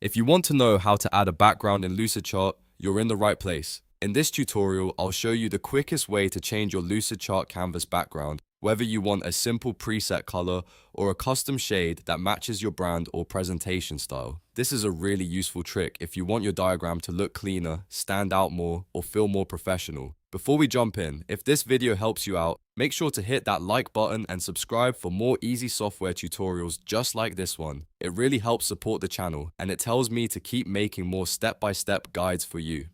If you want to know how to add a background in Lucidchart, you're in the right place. In this tutorial, I'll show you the quickest way to change your Lucidchart canvas background, whether you want a simple preset color or a custom shade that matches your brand or presentation style. This is a really useful trick if you want your diagram to look cleaner, stand out more, or feel more professional. Before we jump in, if this video helps you out, make sure to hit that like button and subscribe for more easy software tutorials just like this one. It really helps support the channel, and it tells me to keep making more step-by-step guides for you.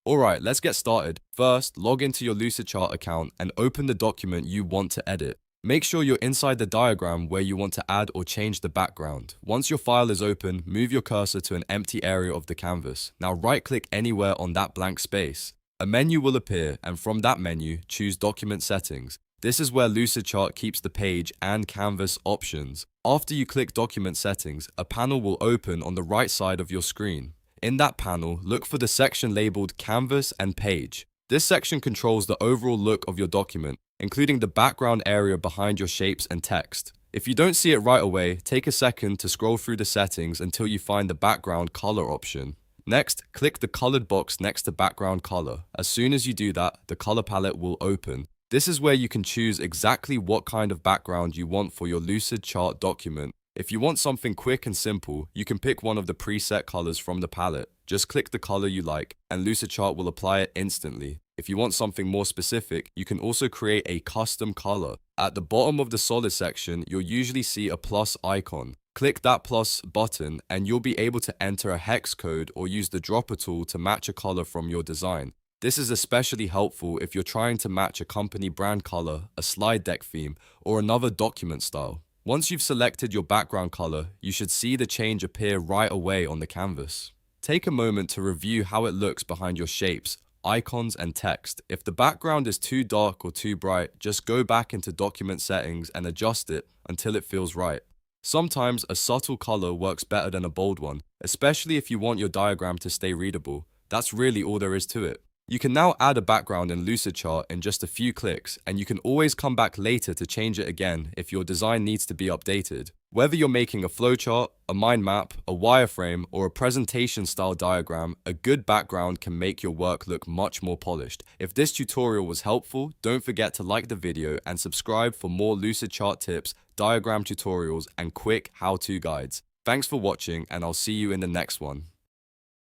Alright, let's get started. First, log into your Lucidchart account and open the document you want to edit. Make sure you're inside the diagram where you want to add or change the background. Once your file is open, move your cursor to an empty area of the canvas. Now right-click anywhere on that blank space. A menu will appear, and from that menu, choose Document Settings. This is where Lucidchart keeps the page and canvas options. After you click Document Settings, a panel will open on the right side of your screen. In that panel, look for the section labeled Canvas and Page. This section controls the overall look of your document, including the background area behind your shapes and text. If you don't see it right away, take a second to scroll through the settings until you find the background color option. Next, click the colored box next to background color. As soon as you do that, the color palette will open. This is where you can choose exactly what kind of background you want for your Lucidchart document. If you want something quick and simple, you can pick one of the preset colors from the palette. Just click the color you like, and Lucidchart will apply it instantly. If you want something more specific, you can also create a custom color. At the bottom of the solid section, you'll usually see a plus icon. Click that plus button and you'll be able to enter a hex code or use the dropper tool to match a color from your design. This is especially helpful if you're trying to match a company brand color, a slide deck theme, or another document style. Once you've selected your background color, you should see the change appear right away on the canvas. Take a moment to review how it looks behind your shapes, icons, and text. If the background is too dark or too bright, just go back into document settings and adjust it until it feels right. Sometimes a subtle color works better than a bold one, especially if you want your diagram to stay readable. That's really all there is to it. You can now add a background in Lucidchart in just a few clicks, and you can always come back later to change it again if your design needs to be updated. Whether you're making a flowchart, a mind map, a wireframe, or a presentation style diagram, a good background can make your work look much more polished. If this tutorial was helpful, don't forget to like the video and subscribe for more Lucidchart tips, diagram tutorials, and quick how-to guides. Thanks for watching, and I'll see you in the next one.